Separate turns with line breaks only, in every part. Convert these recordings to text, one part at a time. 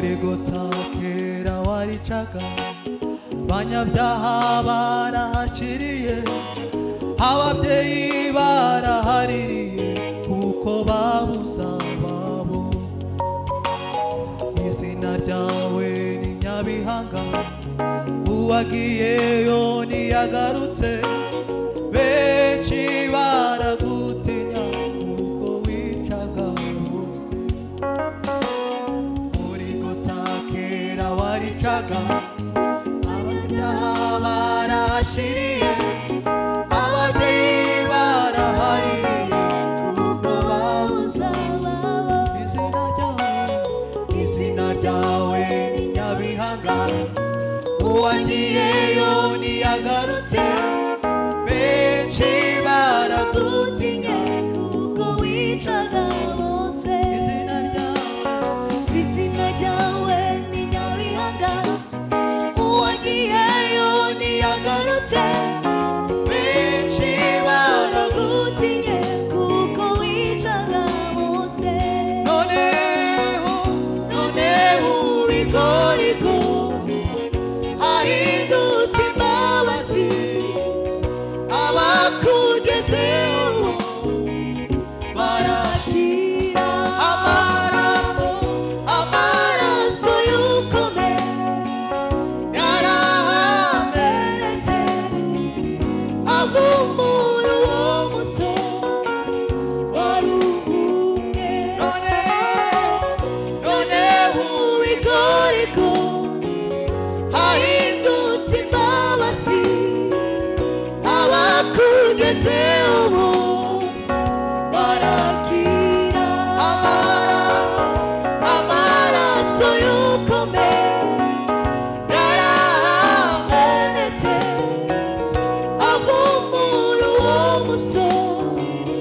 uri gutakira waricaga banyabyaha barahashiriye ababyeyi barahaririye kuko babuze ababo izina ryawe ni Nyabihanga uwagiyeyo ntiyagarutse benshi baragutinya kuko wicaga bose uri gutakira waricaga abanyabyaha barahashiriye ababyeyi barahaririye kuko babuze ababo izina ryawe ni Nyabihanga uwagiyeyo ntiyagarutse benshi baragutinya kuko wicaga bose izina ryawe ni Nyabihanga uwagiyeyo ntiyagarutse benshi baragutinya kuko wicaga bose noneho ubigorigota hahindutse imbabazi abakugezeho barakira amaraso y'ukome yarahamenetse avumura uwo musozi wari uhumye noneho ubigorigota hahindutse imbabazi abakugezeho bose barakira amaraso y'ukome yarahamenetse avumura uwo musozi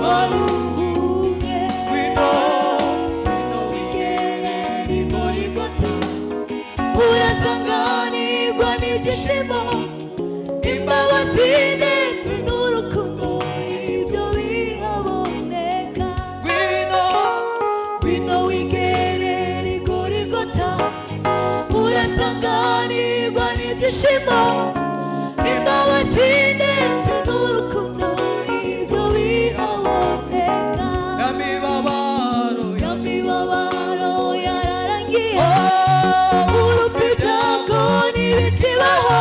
wari uhumye wino wigerera i Goligota urasanganirwa n'ibyishimo imbabazi ndetse n'urukundo ibyo bihaboneka wino wigerera i Goligota urasanganirwa n'ibyishimo imbabazi ndetse n'urukundo ibyo bihaboneka yamibabaro yararangiye urupfu ibyago n'ibitibaho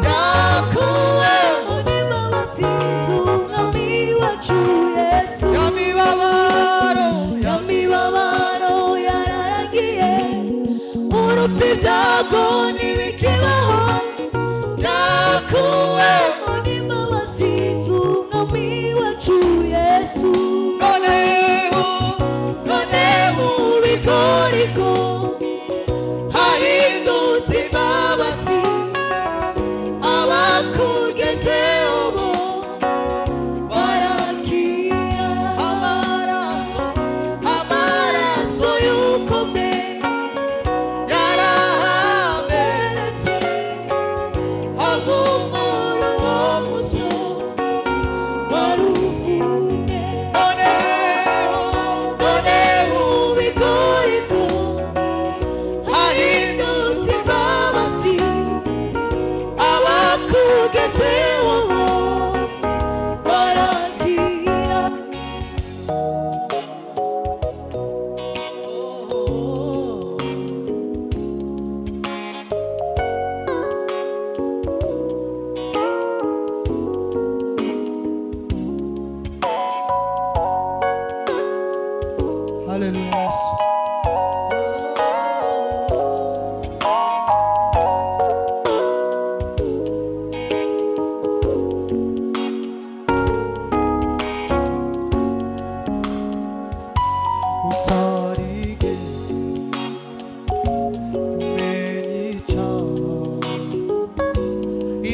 byakuweho n'imbabazi z'umwami wacu Yesu yamibabaro yararangiye urupfu ibyago ntibikibaho byakuweho n'imbabazi z'umwami wacu Yesu noneho ubigorigota hahindutse imbabazi abakugezeho barakira amaraso y'ukome yarahamenetse avumura uwo musozi wari uhumye noneho ubigorigota hahindutse imbabazi abakugezeho bose barakira Hallelujah.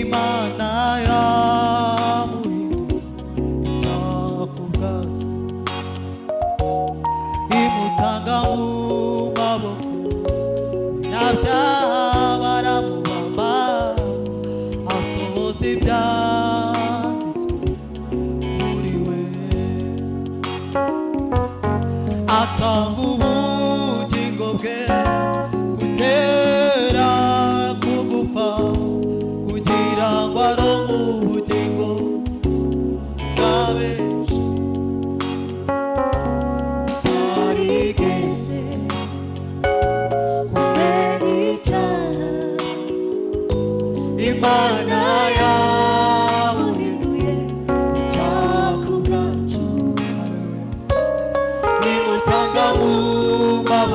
Imana yamuhindura icyaha ubwacu imutanga mu maboko nyabyaha baramubamba asohoza ibyanditswe kuri we atanga ubugingo bwe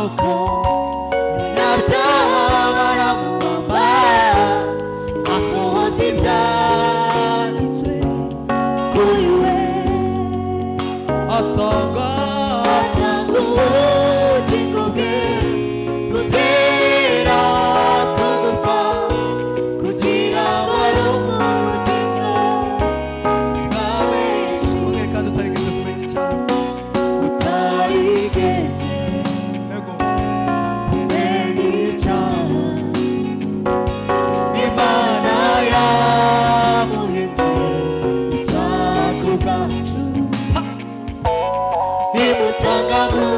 maboko y'abanyabyaha baramubamba asohoza ibyanditswe kuri we atanga ubugingo bwe kugera ku gupfa kugira ngo aronke ubugingo bwa benshi kandi utarigeze kumenya icyaha utarigeze kumenya icyaha Imana yamuhinduye icyaha ku bwacu imutanga mu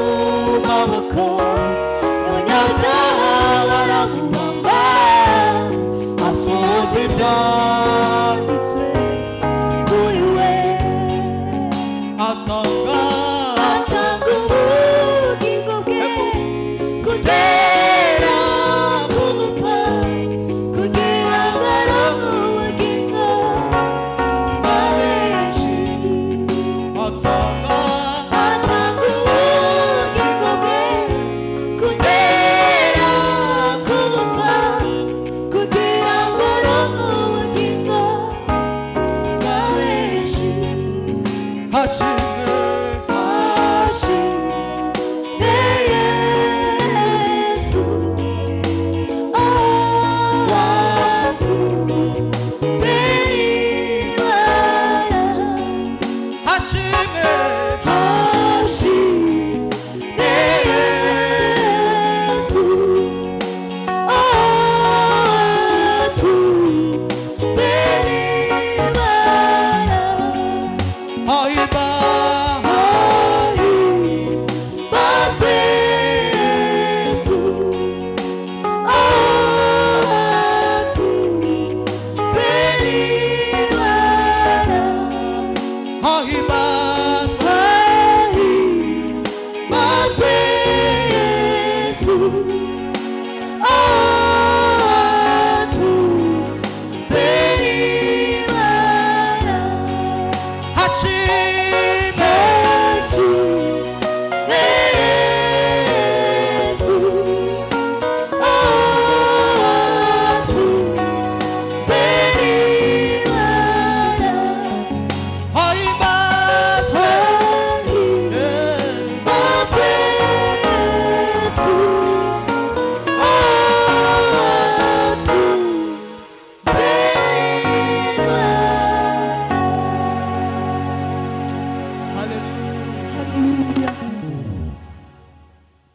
maboko y'abanyabyaha baramubamba asohoza ibyanditswe kuri we atanga ubugingo bwe kugera ku gupfa kugira ngo aronke ubugingo bwa benshi atanga ubugingo bwe kugera ku gupfa kugira ngo aronke ubugingo bwa benshi hashimwe Yesu Hashim